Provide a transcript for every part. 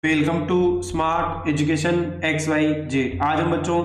Welcome to smart education X Y Z. आज हम बच्चों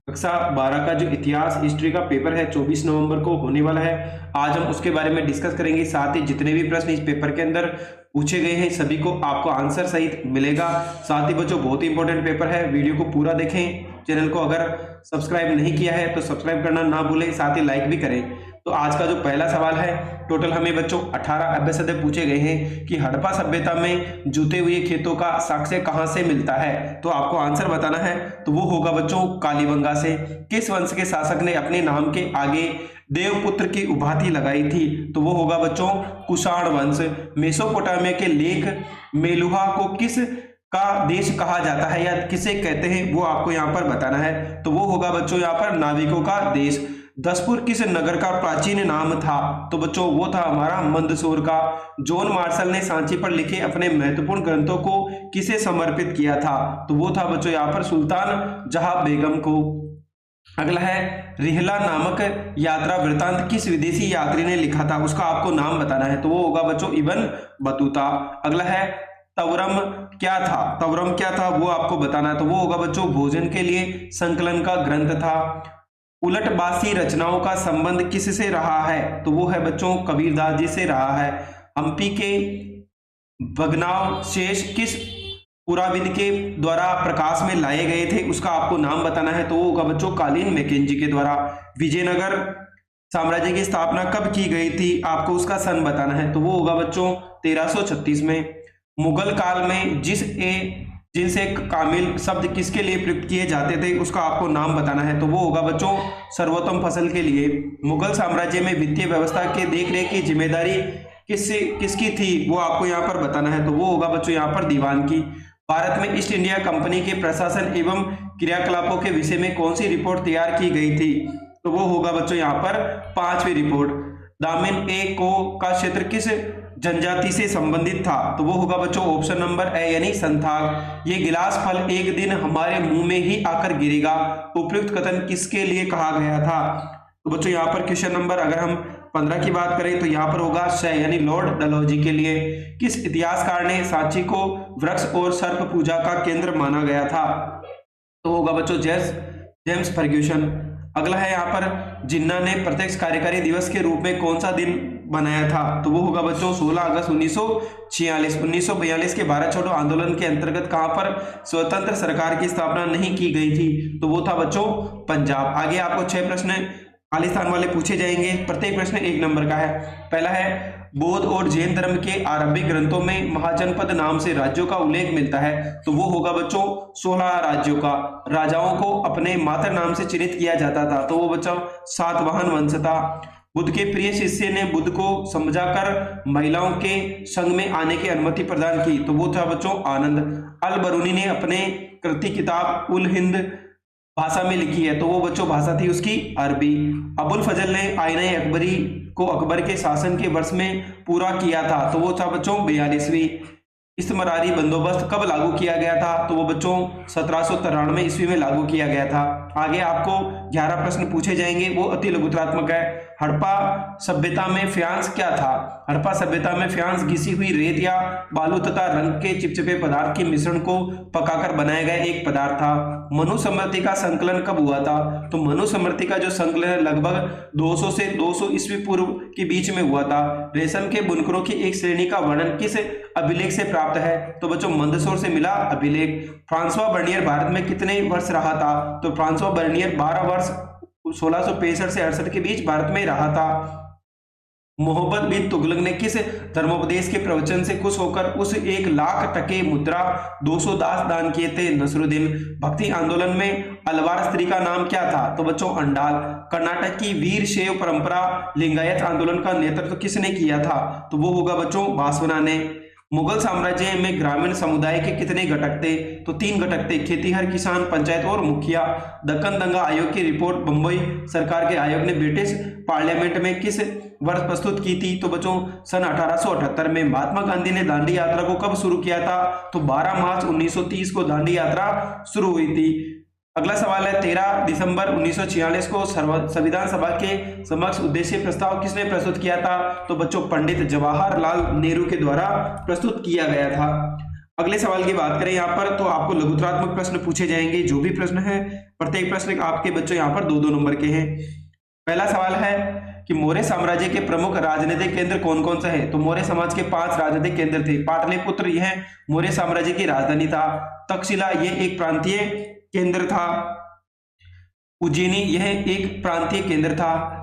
कक्षा 12 का जो इतिहास हिस्ट्री का पेपर है 24 नवंबर को होने वाला है। आज हम उसके बारे में डिस्कस करेंगे। साथ ही जितने भी प्रश्न इस पेपर के अंदर पूछे गए हैं सभी को आपको आंसर सहित मिलेगा। साथ ही बच्चों बहुत ही इंपॉर्टेंट पेपर है, वीडियो को पूरा देखें। चैनल को अगर सब्सक्राइब नहीं किया है तो सब्सक्राइब करना ना भूलें, साथ ही लाइक भी करें। तो आज का जो पहला सवाल है, टोटल हमें बच्चों 18 अभ्यास पूछे गए हैं कि हड़प्पा सभ्यता में जुते हुए खेतों का साक्ष्य कहां से मिलता है। तो आपको आंसर बताना है, तो वो होगा बच्चों कालीबंगा से। किस वंश के शासक ने अपने नाम के आगे देवपुत्र की उपाधि लगाई थी। तो वो होगा बच्चों कुषाण वंश। मेसोपोटामिया के लेख मेलुहा को किस का देश कहा जाता है या किसे कहते हैं, वो आपको यहाँ पर बताना है। तो वो होगा बच्चों यहाँ पर नाविकों का देश। दसपुर किस नगर का प्राचीन नाम था। तो बच्चों वो था हमारा मंदसौर का। जॉन मार्शल ने सांची पर लिखे अपने महत्वपूर्ण ग्रंथों को किसे समर्पित किया था। तो वो था बच्चों यहाँ पर सुल्तान जहां बेगम को। अगला है रिहला नामक यात्रा वृतांत किस विदेशी यात्री ने लिखा था, उसका आपको नाम बताना है। तो वो होगा बच्चों इब्न बतूता। अगला है तवरम क्या था। तवरम क्या था वो आपको बताना है। तो वो होगा बच्चों भोजन के लिए संकलन का ग्रंथ था। उलटबासी रचनाओं का संबंध किससे रहा है। तो वो है बच्चों कबीरदास जी से रहा है। हम्पी के भग्नाव शेष किस पुराविद के द्वारा प्रकाश में लाए गए थे, उसका आपको नाम बताना है। तो वो होगा बच्चों कालीन मैकेंजी के द्वारा। विजयनगर साम्राज्य की स्थापना कब की गई थी, आपको उसका सन बताना है। तो वो होगा बच्चों 1336 में। मुगल काल में जिनसे कामिल शब्द किसके लिए प्रयुक्त किए जाते थे, उसका आपको नाम बताना है। तो वो होगा बच्चों सर्वोत्तम फसल के लिए। मुगल साम्राज्य में वित्तीय व्यवस्था के देखरेख की जिम्मेदारी किसकी थी, वो आपको यहाँ पर बताना है। तो वो होगा बच्चों यहाँ पर दीवान की। भारत में ईस्ट इंडिया कंपनी के प्रशासन एवं क्रियाकलापों के विषय में कौन सी रिपोर्ट तैयार की गई थी। तो वो होगा बच्चों यहाँ पर 5वीं रिपोर्ट। दामिन ए को का क्षेत्र किस जनजाति से संबंधित था। तो वो होगा बच्चों ऑप्शन नंबर ए यानी संथाल। ये गिलास फल एक दिन हमारे मुंह में ही आकर गिरेगा, उपयुक्त कथन किसके लिए कहा गया था। तो बच्चों यहाँ पर क्वेश्चन नंबर अगर हम 15 की बात करें तो यहाँ पर होगा शय यानी लॉर्ड डलहौजी के लिए। किस इतिहासकार ने सांची को वृक्ष और सर्प पूजा का केंद्र माना गया था। तो होगा बच्चों जेम्स फर्ग्यूसन। अगला है यहाँ पर जिन्ना ने प्रत्यक्ष कार्यकारी दिवस के रूप में कौन सा दिन बनाया था। तो वो होगा बच्चों 16 अगस्त 1946। 1942 के भारत छोड़ो आंदोलन के अंतर्गत कहां पर स्वतंत्र सरकार की स्थापना नहीं की गई थी। तो वो था बच्चों पंजाब। आगे आपको 6 प्रश्न खालिस्तान वाले पूछे जाएंगे, प्रत्येक प्रश्न 1 नंबर का है। पहला है बौद्ध और जैन धर्म के आरंभिक ग्रंथों में महाजनपद नाम से राज्यों का उल्लेख मिलता है। तो वो होगा बच्चों 16 राज्यों का। राजाओं को अपने मातृ नाम से चिन्हित किया जाता था। तो वो बच्चों सातवाहन वंश था। बुद्ध के प्रिय शिष्य ने बुद्ध को समझाकर महिलाओं के संग में आने की अनुमति प्रदान की। तो वो था बच्चों आनंद। अल बरूनी ने अपने कृति किताब उल हिंद भाषा में लिखी है। तो वो बच्चों भाषा थी उसकी अरबी। अबुल फजल ने आईना अकबरी को अकबर के शासन के वर्ष में पूरा किया था। तो वो था बच्चों 42वीं। इस्तमरारी बंदोबस्त कब लागू किया गया था। तो वो बच्चों 1793 ईस्वी में लागू किया गया था। आगे आपको 11 प्रश्न पूछे जाएंगे, वो अति लघुत्रात्मक है। हड़प्पा सभ्यता में फ्यांस क्या था। हड़प्पा सभ्यता में फ्यांस घिसी हुई रेत या बालू तथा रंग के चिपचिपे पदार्थ के मिश्रण को पकाकर बनाया गया एक पदार्थ था। मनुस्मृति का संकलन कब हुआ था। तो मनुस्मृति का जो संकलन लगभग 200 से 200 ईस्वी पूर्व के बीच में हुआ था। रेशम के बुनकरों की एक श्रेणी का वर्णन किस अभिलेख से प्राप्त है। तो बच्चों मंदसौर से मिला अभिलेख। फ्रांसवा बर्नियर भारत में कितने वर्ष रहा था। तो फ्रांसवा बर्नियर 12 वर्ष 1665 से 68 के बीच भारत में रहा था। मोहम्मद बिन तुगलक ने किस धर्मोपदेश के प्रवचन से खुश होकर उस 1 लाख टके मुद्रा 200 दास दान किए थे। नसरुद्दीन। भक्ति आंदोलन में अलवार स्त्री का नाम क्या था। तो बच्चों अंडाल। कर्नाटक की वीर शैव परंपरा लिंगायत आंदोलन का नेतृत्व किसने किया था। तो वो होगा बच्चों बासवना ने। मुगल साम्राज्य में ग्रामीण समुदाय के कितने घटक थे। तो 3 घटक थे, खेतीहर, किसान, पंचायत और मुखिया। दक्कन दंगा आयोग की रिपोर्ट बंबई सरकार के आयोग ने ब्रिटिश पार्लियामेंट में किस वर्ष प्रस्तुत की थी। तो बच्चों सन 1878 में। महात्मा गांधी ने दांडी यात्रा को कब शुरू किया था। तो 12 मार्च 1930 को दांडी यात्रा शुरू हुई थी। अगला सवाल है 13 दिसंबर 1946 को संविधान सभा के समक्ष उद्देश्य प्रस्ताव किसने प्रस्तुत किया था। तो बच्चों पंडित जवाहरलाल नेहरू के द्वारा प्रस्तुत किया गया था। अगले सवाल की बात करें यहाँ पर, तो आपको लघुत्तरात्मक प्रश्न पूछे जाएंगे। जो भी प्रश्न है, प्रत्येक प्रश्न आपके बच्चों यहाँ पर 2-2 नंबर के हैं। पहला सवाल है कि मौर्य साम्राज्य के प्रमुख राजनीतिक केंद्र कौन कौन से हैं? तो मौर्य समाज के 5 राजनीतिक केंद्र थे। पाटलिपुत्र यह मौर्य साम्राज्य की राजधानी था। तक्षशिला यह एक प्रांतीय केंद्र था। उज्जैनी यह एक प्रांतीय केंद्र था।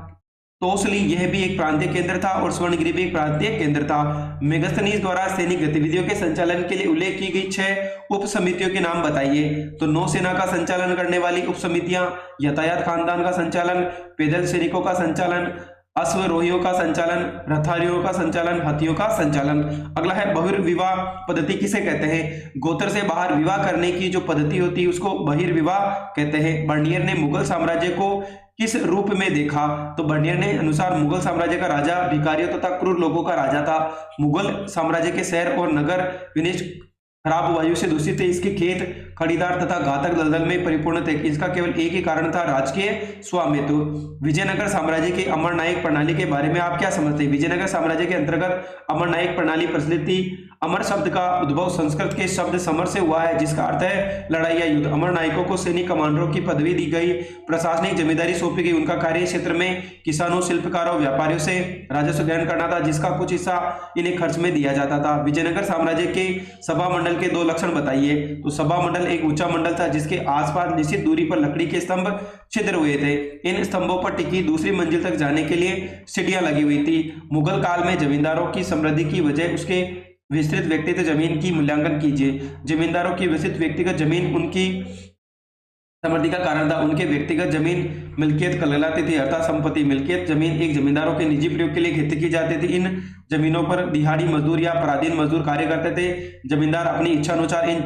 तोसली यह भी एक प्रांतीय केंद्र था और स्वर्णगिरी भी एक प्रांतीय केंद्र था। मेगास्थनीज द्वारा सैनिक गतिविधियों के संचालन के लिए उल्लेख की गई 6 उप समितियों के नाम बताइए। तो नौसेना का संचालन करने वाली उप समितियां, यातायात खानदान का संचालन, पैदल सैनिकों का संचालन, अश्वरोहियों का संचालन, रथारियों का संचालन, हाथियों का संचालन। अगला है बहिर्विवाह पद्धति किसे कहते हैं? गोत्र से बाहर विवाह करने की जो पद्धति होती है उसको बहिर्विवाह कहते हैं। बर्नियर ने मुगल साम्राज्य को किस रूप में देखा? तो बर्नियर ने अनुसार मुगल साम्राज्य का राजा भिखारियों तथा क्रूर लोगों का राजा था। मुगल साम्राज्य के शहर और नगर विनिष्ट खराब वायु से दूषित थे। इसके खेत खड़ीदार तथा घातक दलदल में परिपूर्ण थे। इसका केवल एक ही कारण था, राजकीय स्वामित्व। विजयनगर साम्राज्य के अमर नायक प्रणाली के बारे में आप क्या समझते हैं? विजयनगर साम्राज्य के अंतर्गत अमर नायक प्रणाली प्रचलित थी। अमर शब्द का उद्भव संस्कृत के शब्द समर से हुआ है, जिसका अर्थ है लड़ाई या युद्ध। अमर नायकों को सैनिक कमांडरों की पदवी दी गई। प्रशासनिक जिम्मेदारी सौंपी गई। उनका कार्य क्षेत्र में किसानों, शिल्पकारों, व्यापारियों से राजस्व ग्रहण करना था, जिसका कुछ हिस्सा इन्हें खर्च में दिया जाता था। विजयनगर साम्राज्य के सभा मंडल के 2 लक्षण बताइए। तो सभा मंडल एक ऊंचा मंडल था जिसके आसपास निश्चित दूरी पर लकड़ी के स्तंभ छिद्र हुए थे। इन स्तंभों पर टिकी दूसरी मंजिल तक जाने के लिए सीढ़ियां लगी हुई थी। मुगल काल में जमींदारों की समृद्धि की वजह उसके विस्तृत व्यक्तिगत जमीन की मूल्यांकन कीजिए। जमींदारों की विस्तृत व्यक्तिगत जमीन उनकी समृद्धि का कारण था। उनके व्यक्तिगत जमीन मिल्कियत कहलाती थी, अर्थात संपत्ति। मिल्कियत जमीन एक जमींदारों के निजी प्रयोग के लिए खेती की जाती थी। इन जमीनों पर दिहाड़ी मजदूर या पराधीन मजदूर कार्य करते थे। जमींदार अपनी इच्छा अनुसार इन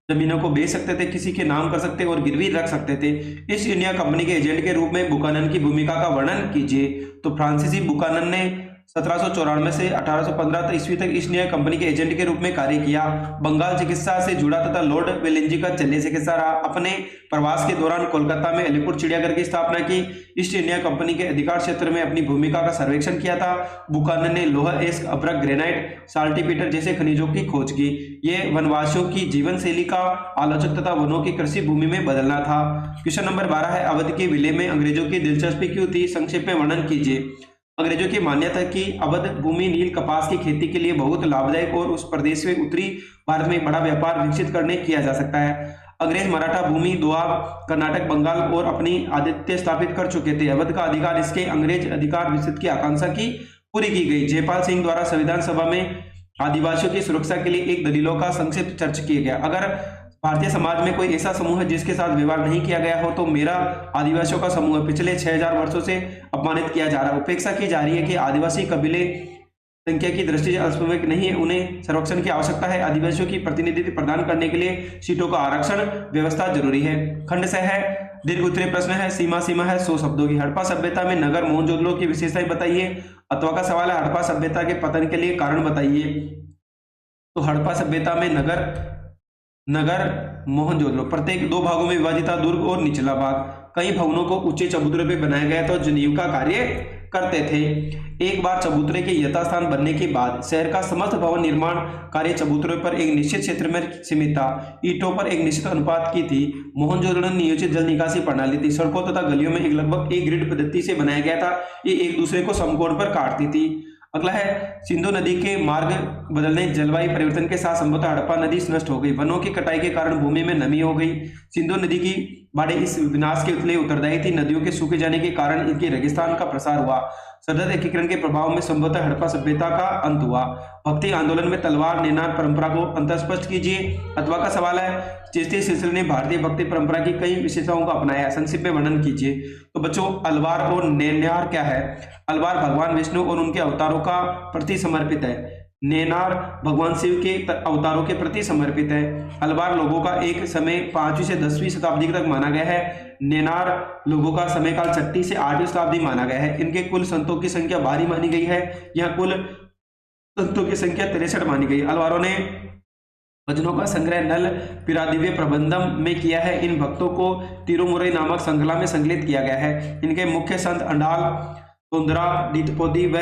जमीनों को बेच सकते थे, किसी के नाम कर सकते और गिरवी रख सकते थे। ईस्ट इंडिया कंपनी के एजेंट के रूप में बुकानन की भूमिका का वर्णन कीजिए। तो फ्रांसीसी बुकानन ने 1794 से 1815 ईस्वी तक ईस्ट इंडिया कंपनी के एजेंट के रूप में कार्य किया। बंगाल चिकित्सा से जुड़ा तथा लॉर्ड वेलेंजी का चेले चिकित्सा रहा। अपने प्रवास के दौरान कोलकाता में अलीपुर चिड़ियाघर की स्थापना की। ईस्ट इंडिया कंपनी के अधिकार क्षेत्र में अपनी भूमिका का सर्वेक्षण किया था। बुकानन ने लोहा, एस्क, अभ्रक, ग्रेनाइट, साल्टीपीटर जैसे खनिजों की खोज की। ये वनवासियों की जीवन शैली का आलोचक तथा वनों की कृषि भूमि में बदलना था। क्वेश्चन नंबर 12 है, अवध के विलय में अंग्रेजों की दिलचस्पी क्यों थी? संक्षेप में वर्णन कीजिए। अंग्रेजों की मान्यता कि अवध भूमि नील कपास की खेती के लिए बहुत लाभदायक और उस प्रदेश में उत्तरी भारत में बड़ा व्यापार विकसित करने किया जा सकता है। अंग्रेज मराठा भूमि, दोआब, कर्नाटक, बंगाल और अपनी आधिपत्य स्थापित कर चुके थे। अवध का अधिकार इसके अंग्रेज अधिकार विस्तृत की आकांक्षा की पूरी की गई। जयपाल सिंह द्वारा संविधान सभा में आदिवासियों की सुरक्षा के लिए एक दलीलों का संक्षिप्त चर्चा किया गया। अगर भारतीय समाज में कोई ऐसा समूह है जिसके साथ व्यवहार नहीं किया गया हो तो मेरा आदिवासियों का समूह पिछले 6000 वर्षों से अपमानित किया जा रहा है। उपेक्षा की जा रही है कि आदिवासी कबीले संख्या की दृष्टि से अल्पसंख्यक नहीं है, उन्हें संरक्षण की आवश्यकता है। आदिवासियों की प्रतिनिधित्व प्रदान करने के लिए सीटों का आरक्षण व्यवस्था जरूरी है। खंड से है, दीर्घ उत्तरीय प्रश्न है, सीमा है 100 शब्दों की। हड़प्पा सभ्यता में नगर मोहनजोदड़ो की विशेषताएं बताइए। अथवा का सवाल है, हड़प्पा सभ्यता के पतन के लिए कारण बताइए। तो हड़प्पा सभ्यता में नगर मोहनजोदड़ो प्रत्येक 2 भागों में विभाजित था, दुर्ग और निचला भाग। कई भवनों को ऊंचे चबूतरे पर बनाया गया तो जनेऊ का कार्य करते थे। एक बार चबूतरे के यथास्थान बनने के बाद शहर का समस्त भवन निर्माण कार्य चबूतरे पर एक निश्चित क्षेत्र में सीमित था। ईंटों पर एक निश्चित अनुपात की थी। मोहनजोदड़ो में नियोजित जल निकासी प्रणाली थी। सड़कों तथा गलियों में लगभग एक ग्रिड पद्धति से बनाया गया था। ये एक दूसरे को समकोण पर काटती थी। अगला है, सिंधु नदी के मार्ग बदलने, जलवायु परिवर्तन के साथ संभवतः हड़प्पा नदी नष्ट हो गई। वनों की कटाई के कारण भूमि में नमी हो गई। सिंधु नदी की बाढ़ें इस विनाश के लिए उत्तरदायी थी। नदियों के सूखे जाने के कारण इनके रेगिस्तान का प्रसार हुआ। सतत एकीकरण के प्रभाव में संभवतः हड़प्पा सभ्यता का अंत हुआ। भक्ति आंदोलन में तलवार नेनार परंपरा को अंतस्पष्ट कीजिए। अथवा का सवाल है, चिश्ती सिलसिले ने भारतीय भक्ति परंपरा की कई विशेषताओं को अपनाया, संक्षिप्त में वर्णन कीजिए। तो बच्चों, अलवार और नेनार क्या है? अलवार भगवान विष्णु और उनके अवतारों का प्रति समर्पित है। नेनार भगवान शिव के अवतारों के प्रति समर्पित है। अलवार लोगों का एक समय 5वीं से 10वीं शताब्दी तक माना गया है। नेनार लोगों का समय काल 6वीं से 8वीं शताब्दी माना गया है। इनके कुल संतों की संख्या भारी मानी गई है। यहाँ कुल संतों की संख्या 63 मानी गई। अलवारों ने भजनों का संग्रह नल पिरादिव्य प्रबंधम में किया है। इन भक्तों को तिरुमुरई नामक श्रृंखला में संकलित किया गया है। इनके मुख्य संत अंडाल, तोंदरा, डीतपोदी व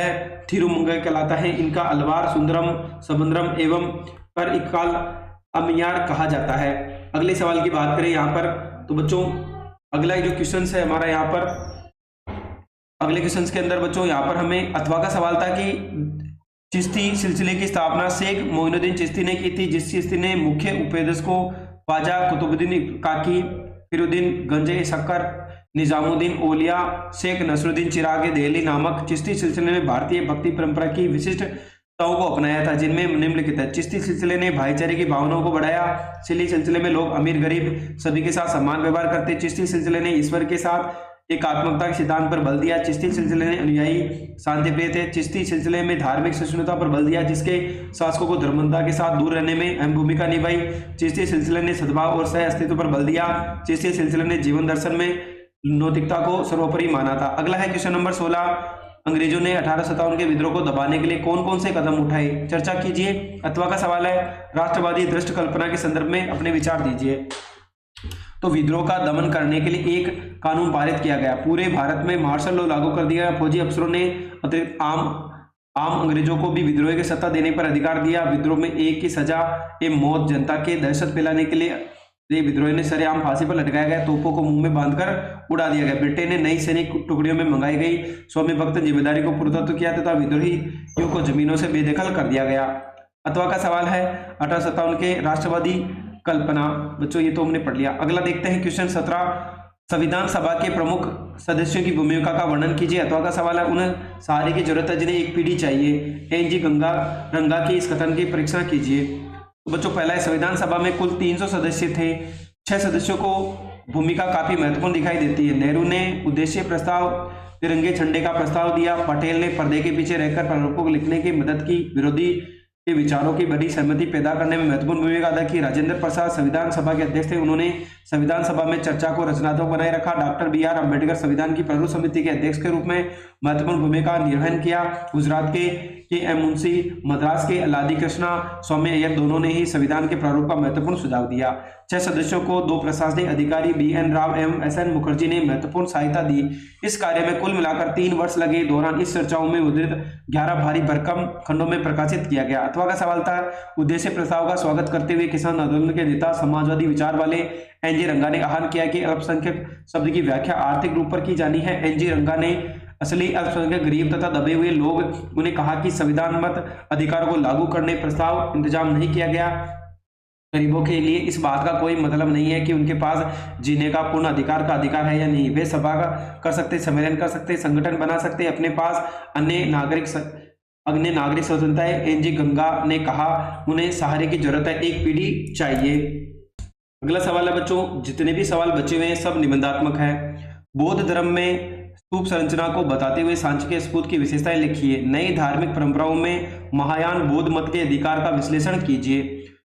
थिरुमंगल कहलाता है। इनका अलवार, सुंदरम, समुद्रम एवं कर इकाल अमियार कहा जाता है। अगले सवाल की बात करें यहाँ पर, तो बच्चों अगला जो क्वेश्चन है हमारा यहाँ पर, अगले क्वेश्चन के अंदर बच्चों यहाँ पर हमें अथवा का सवाल था कि चिश्ती सिलसिले की स्थापना शेख मोइनुद्दीन चिश्ती ने की थी, जिस चिश्ती ने मुख्य उपदेशकों ख्वाजा कुतुबुद्दीन काकी, फिरुद्दीन गंजे शक्कर, निजामुद्दीन औलिया, शेख नसरुद्दीन चिराग दिल्ली नामक चिश्ती सिलसिले में भारतीय भक्ति परंपरा की विशिष्टताओं को अपनाया था, जिनमें निम्नलिखित है। चिश्ती सिलसिले ने भाईचारे की भावनाओं को बढ़ाया। चिश्ती सिलसिले में लोग अमीर गरीब सभी के साथ समान व्यवहार करते। चिश्ती सिलसिले ने ईश्वर के साथ एकात्मकता के सिद्धांत पर बल दिया। चिश्ती सिलसिले ने अनुयायी शांति प्रिय थे। चिश्ती सिलसिले में धार्मिक सहिष्णुता पर बल दिया, जिसके शासकों को धर्मता के साथ दूर रहने में अहम भूमिका निभाई। चिश्ती सिलसिले ने सद्भाव और सह अस्तित्व पर बल दिया। चिश्ती सिलसिले ने जीवन दर्शन में नैतिकता को सर्वोपरि माना था। अगला है क्वेश्चन नंबर 16, अंग्रेजों ने 1857 के विद्रोह को दबाने के लिए कौन कौन से कदम उठाए, चर्चा कीजिए। अथवा का सवाल है, राष्ट्रवादी दृष्ट कल्पना के संदर्भ में अपने विचार दीजिए। तो विद्रोह का दमन करने के लिए एक कानून पारित किया गया। पूरे भारत में मार्शल लॉ लागू कर दिया गया। फौजी अफसरों ने अतिरिक्त आम अंग्रेजों को भी विद्रोह की सत्ता देने पर अधिकार दिया। विद्रोह में एक की सजा एवं मौत, जनता के दहशत फैलाने के लिए विद्रोह ने सरेआम फांसी पर लटकाया गया। तोपों को मुंह में बांधकर उड़ा दिया गया। ब्रिटेन ने नई सैनिक टुकड़ियों में मंगाई गई स्वामी भक्त जिम्मेदारी को पूर्णत्व किया तथा विद्रोहियों को जमीनों से बेदखल कर दिया गया। अथवा का सवाल है, 1857 के राष्ट्रवादी कल्पना, बच्चों ये तो हमने पढ़ लिया। अगला देखते हैं क्वेश्चन 17, संविधान सभा के प्रमुख सदस्यों की भूमिका का वर्णन कीजिए। अथवा का सवाल है, उन्हें सहारे की जरूरत है जिन्हें एक पीढ़ी चाहिए। एनजी रंगा की इस कथन की परीक्षण कीजिए। तो बच्चों पहला है, संविधान सभा में कुल 300 सदस्य थे। 6 सदस्यों को भूमिका काफी महत्वपूर्ण दिखाई देती है। नेहरू ने उद्देश्य प्रस्ताव, तिरंगे झंडे का प्रस्ताव दिया। पटेल ने पर्दे के पीछे रहकर प्रारूपों को लिखने की मदद की। विरोधी के विचारों की बड़ी सहमति पैदा करने में महत्वपूर्ण भूमिका अदा की। राजेंद्र प्रसाद संविधान सभा के अध्यक्ष थे। उन्होंने संविधान सभा में चर्चा को रचनात्मक बनाए रखा। डॉक्टर BR अम्बेडकर संविधान की प्रारूप समिति के अध्यक्ष के रूप में महत्वपूर्ण भूमिका निर्वहन किया। गुजरात के KM मुंशी, मद्रास के अलादी कृष्णा स्वामी अय्यर दोनों ने ही संविधान के प्रारूप का महत्वपूर्ण सुझाव दिया। 6 सदस्यों को 2 प्रशासनिक अधिकारी BN राव एवं SN मुखर्जी ने महत्वपूर्ण सहायता दी। इस कार्य में कुल मिलाकर 3 वर्ष लगे। दौरान इस चर्चाओं में मुद्रित 11 भारी भरकम खंडों में प्रकाशित किया गया। अथवा का सवाल था, उद्देश्य प्रस्ताव का स्वागत करते हुए किसान आंदोलन के नेता समाजवादी विचार वाले NG रंगा ने आह्वान किया कि अल्पसंख्यक शब्द की व्याख्या आर्थिक रूप पर की जानी है। NG रंगा ने असली अल्पसंख्यक गरीब तथा दबे हुए लोग उन्हें कहा कि संविधान मत अधिकारों को लागू करने प्रस्ताव इंतजाम नहीं किया गया। गरीबों के लिए इस बात का कोई मतलब नहीं है कि उनके पास जीने का पूर्ण अधिकार का अधिकार है या नहीं। वे सभा कर सकते, सम्मेलन कर सकते, संगठन बना सकते, अपने पास अन्य नागरिक स्वतंत्रताएं। NG रंगा ने कहा उन्हें सहारे की जरूरत है, एक पीढ़ी चाहिए। अगला सवाल है बच्चों, जितने भी सवाल बचे हुए हैं सब निबंधात्मक है। बौद्ध धर्म में स्तूप संरचना को बताते हुए सांची स्तूप की विशेषताएं लिखिए। नई धार्मिक परंपराओं में महायान बौद्ध मत के अधिकार का विश्लेषण कीजिए।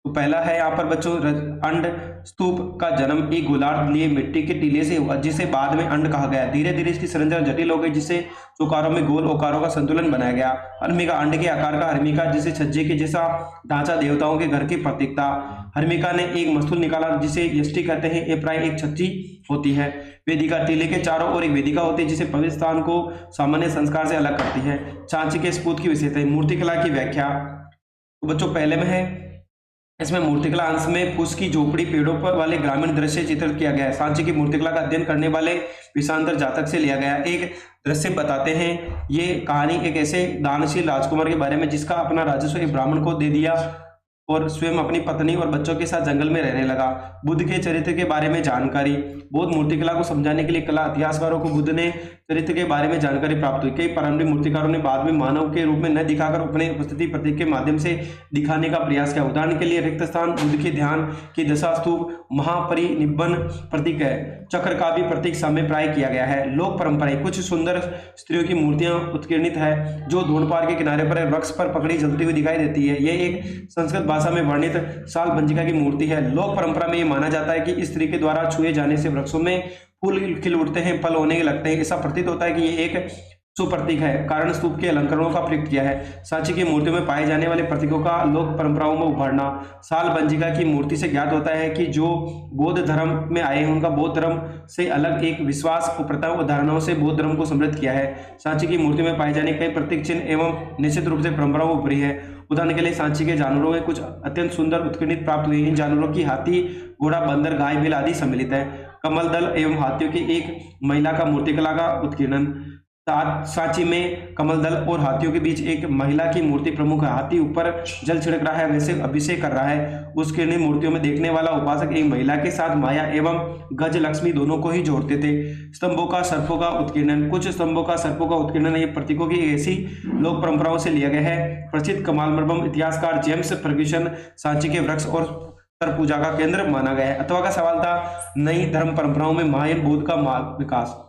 तो पहला है यहाँ पर बच्चों, अंड स्तूप का जन्म एक गोलार्ध लिए मिट्टी के टीले से हुआ, जिसे बाद में अंड कहा गया। धीरे धीरे इसकी संरचना जटिल हो गई, जिससे चौकारों में गोल ओकारों का संतुलन बनाया गया। हर्मिका अंड के आकार का, हर्मिका जिसे छज्जे के जैसा ढांचा, देवताओं के घर की प्रतीक था। हर्मिका ने एक मस्तूल निकाला जिसे यष्टि कहते हैं। ये प्राय एक छज्जी होती है। वेदिका, टीले के चारों ओर एक वेदिका होती है जिसे पवित्र स्थान को सामान्य संस्कार से अलग करती है। सांची के स्तूप की विशेषता, मूर्तिकला की व्याख्या। तो बच्चों पहले में है, इसमें मूर्तिकला अंश में फूस की झोपड़ी, पेड़ों पर वाले ग्रामीण दृश्य चित्रित किया गया है। सांची की मूर्तिकला का अध्ययन करने वाले विशांतर जातक से लिया गया। एक दृश्य बताते हैं। ये कहानी एक ऐसे दानशील राजकुमार के बारे में जिसका अपना राजस्व एक ब्राह्मण को दे दिया और स्वयं अपनी पत्नी और बच्चों के साथ जंगल में रहने लगा। बुद्ध के चरित्र के बारे में जानकारी। बौद्ध मूर्तिकला को समझाने के लिए कला इतिहासकारों को बुद्ध ने चरित्र के बारे में जानकारी प्राप्त हुई। कई प्रारंभिक मूर्तिकारों ने बाद में मानव के रूप में न दिखाकर अपने उपस्थिति प्रतीक के माध्यम से दिखाने का प्रयास किया। उदाहरण के लिए रिक्त स्थान बुद्ध के ध्यान की दशा स्तूप महापरिनिब्बन प्रतीक है। चक्र का भी प्रतीक सामने प्राय किया गया है। लोक परंपराएं, कुछ सुंदर स्त्रियों की मूर्तियां उत्कीर्णित है जो धूणपार के किनारे पर वृक्ष पर पकड़ी जलती हुई दिखाई देती है। यह एक संस्कृत भाषा में वर्णित साल पंजिका की मूर्ति है। लोक परंपरा में यह माना जाता है कि स्त्री के द्वारा छुए जाने से वृक्षों में फूल खिल उठते हैं, फल होने लगते हैं। ऐसा प्रतीत होता है कि ये एक सुप्रतीक है, कारण स्तूप के अलंकरणों का प्रयोग किया है। सांची की मूर्तियों में पाए जाने वाले प्रतीकों का लोक परंपराओं में उभारना। साल बंजिका की मूर्ति से ज्ञात होता है कि जो बौद्ध धर्म में आए हैं उनका बौद्ध धर्म से अलग एक विश्वास और प्रथाओं और धारणाओं से बौद्ध धर्म को समृद्ध किया है। सांची की मूर्ति में पाए जाने कई प्रतीक चिन्ह एवं निश्चित रूप से परंपराओं में उभरी है। उदाहरण के लिए सांची के जानवरों में कुछ अत्यंत सुंदर उत्कीर्णित प्राप्त हुए। इन जानवरों की हाथी, घोड़ा, बंदर, गाय, बैल आदि सम्मिलित है। कमल दल एवं हाथियों की एक महिला का मूर्तिकला का उत्कीर्णन। सांची में कमल दल और हाथियों के बीच एक महिला की मूर्ति प्रमुख है। हाथी ऊपर जल छिड़क रहा है, वैसे अभिषेक कर रहा है। उसके मूर्तियों में देखने वाला उपासक एक महिला के साथ माया एवं गज लक्ष्मी दोनों को ही जोड़ते थे। स्तंभों का सर्पों का उत्कीर्णन। कुछ स्तंभों का सर्पों का उत्कीर्णन ये प्रतीकों की ऐसी लोक परंपराओं से लिया गया है। प्रसिद्ध कमाल मरबम इतिहासकार जेम्स फर्ग्यूसन सांची के वृक्ष और सर्प पूजा का केंद्र माना गया है। अथवा का सवाल था, नई धर्म परंपराओं में महायान बौद्ध का विकास।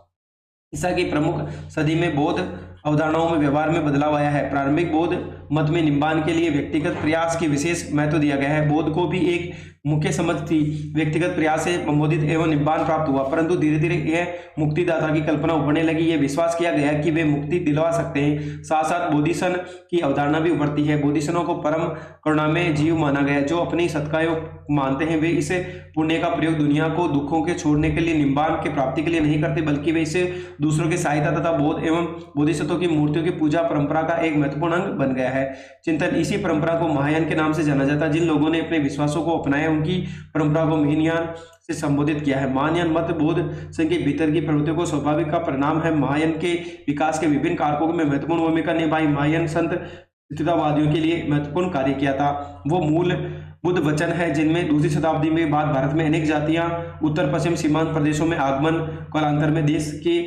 ईसा की प्रमुख सदी में बौद्ध अवधारणाओं में व्यवहार में बदलाव आया है। प्रारंभिक बौद्ध मत में निम्बान के लिए व्यक्तिगत प्रयास की विशेष महत्व दिया गया है। बौद्ध को भी एक मुख्य समझ थी, व्यक्तिगत प्रयास से संबोधित एवं निम्बान प्राप्त हुआ, परंतु धीरे धीरे यह मुक्तिदाता की कल्पना उभरने लगी। यह विश्वास किया गया कि वे मुक्ति दिलवा सकते हैं। साथ साथ बोधिसन की अवधारणा भी उभरती है। बोधिसनों को परम करुणामय जीव माना गया। जो अपनी सत्कायों मानते हैं वे इसे पुण्य का प्रयोग दुनिया को दुखों के छोड़ने के लिए, निम्बान की प्राप्ति के लिए नहीं करते, बल्कि वे इसे दूसरों की सहायता तथा बोध एवं बोधिसत्वों की मूर्तियों की पूजा परंपरा का एक महत्वपूर्ण अंग बन गया है। चिंतन। इसी परंपरा को महायान के नाम से जाना जाता है। जिन लोगों ने अपने विश्वासों को अपनाया उनकी परंपरा को महायान से संबोधित किया है। महायान मत बौद्ध संघ के भीतर की प्रवृत्तियों को स्वाभाविक का परिणाम है। महायान के विकास के विभिन्न कारकों में महत्वपूर्ण भूमिका निभाई। महायान संत स्थितवादियों के लिए महत्वपूर्ण कार्य किया था। वो मूल बुद्ध वचन है जिनमें दूसरी शताब्दी में बाद भारत में अनेक जातियां उत्तर पश्चिम सीमांत प्रदेशों में आगमन, कालांतर में देश के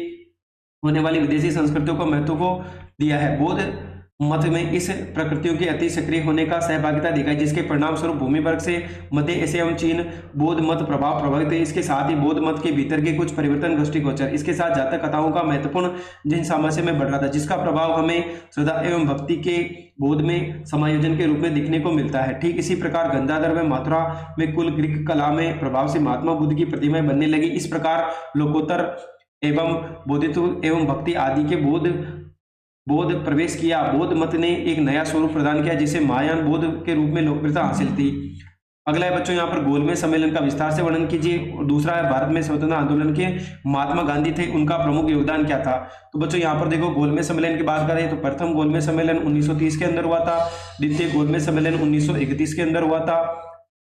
होने वाली विदेशी संस्कृतियों को महत्व को दिया है। बौद्ध मत में इस प्रकृतियों के अति सक्रिय होने का सहभागिता दिखाई, जिसके परिणाम स्वरूप भूमि वर्ग से मध्य एशिया एवं चीन बौद्ध मत प्रभाव प्रभावित है। इसके साथ ही बौद्ध मत के भीतर के कुछ परिवर्तन दृष्टिगोचर। इसके साथ जातक कथाओं का महत्वपूर्ण जैन सामर्थ्य में बढ़ रहा था, जिसका प्रभाव हमें श्रद्धा एवं भक्ति के बौद्ध में समायोजन के रूप में दिखने को मिलता है। ठीक इसी प्रकार गंगाधर व मथुरा में कुल ग्रीक कला में प्रभाव से महात्मा बुद्ध की प्रतिमाएं बनने लगी। इस प्रकार लोकोत्तर एवं बोधित्व एवं भक्ति आदि के बौद्ध प्रवेश किया। बौद्ध मत ने एक नया स्वरूप प्रदान किया, जिसे महायान बौद्ध के रूप में लोकप्रियता हासिल थी। अगला है बच्चों, यहाँ पर गोलमेज सम्मेलन का विस्तार से वर्णन कीजिए। और दूसरा है, भारत में स्वतंत्रता आंदोलन के महात्मा गांधी थे, उनका प्रमुख योगदान क्या था। तो बच्चों यहाँ पर देखो, गोलमेज सम्मेलन की बात करें तो प्रथम गोलमेज सम्मेलन 1930 के अंदर हुआ था। द्वितीय गोलमेज सम्मेलन 1931 के अंदर हुआ था।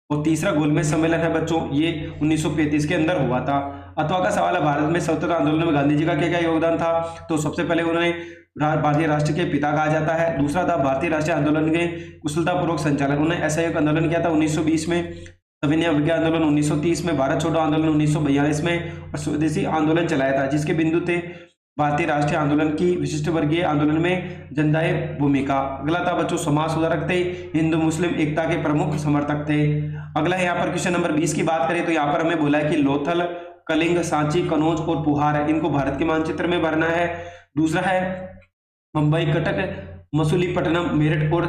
और तीसरा गोलमेज सम्मेलन है बच्चों, ये 1935 के अंदर हुआ था। अथवा का सवाल है, भारत में स्वतंत्रता आंदोलन में गांधी जी का क्या क्या योगदान था। तो सबसे पहले उन्होंने भारतीय राष्ट्र के पिता कहा जाता है। दूसरा था भारतीय राष्ट्रीय आंदोलन के कुशलतापूर्वक संचालन। उन्होंने असहयोग आंदोलन किया था 1920 में, सविनय अवज्ञा आंदोलन 1930 में, भारत छोड़ो आंदोलन 1942 में और स्वदेशी आंदोलन चलाया था, जिसके बिंदु थे भारतीय राष्ट्रीय आंदोलन की विशिष्ट वर्गीय आंदोलन में जनदाय भूमिका। अगला था बच्चों, समाज सुधारक थे, हिंदू मुस्लिम एकता के प्रमुख समर्थक थे। अगला है यहाँ पर क्वेश्चन नंबर 20 की बात करें तो यहाँ पर हमें बोला है कि लोथल, कलिंग, सांची, कनौज और पुहार है, इनको भारत के मानचित्र में भरना है। दूसरा है मुंबई, कटक, मसूलीपट्टनम, मेरठ और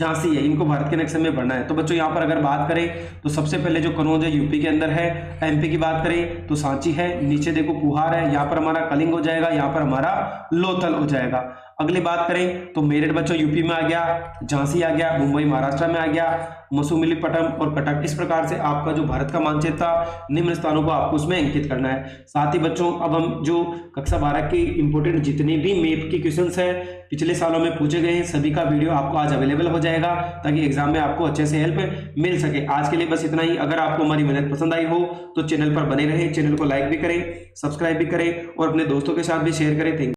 झांसी है, इनको भारत के नक्शे में भरना है। तो बच्चों यहाँ पर अगर बात करें तो सबसे पहले जो कनौज है यूपी के अंदर है। एमपी की बात करें तो सांची है, नीचे देखो पुहार है, यहाँ पर हमारा कलिंग हो जाएगा, यहाँ पर हमारा लोथल हो जाएगा। अगली बात करें तो मेरठ बच्चों यूपी में आ गया, झांसी आ गया, मुंबई महाराष्ट्र में आ गया, मसूलीपट्टनम और कटक। इस प्रकार से आपका जो भारत का मानचित्र था, निम्न स्थानों को आपको उसमें अंकित करना है। साथ ही बच्चों अब हम जो कक्षा 12 के इंपोर्टेंट जितने भी मैप के क्वेश्चंस है पिछले सालों में पूछे गए हैं, सभी का वीडियो आपको आज अवेलेबल हो जाएगा, ताकि एग्जाम में आपको अच्छे से हेल्प मिल सके। आज के लिए बस इतना ही। अगर आपको हमारी मेहनत पसंद आई हो तो चैनल पर बने रहें, चैनल को लाइक भी करें, सब्सक्राइब भी करें और अपने दोस्तों के साथ भी शेयर करें। Thank you.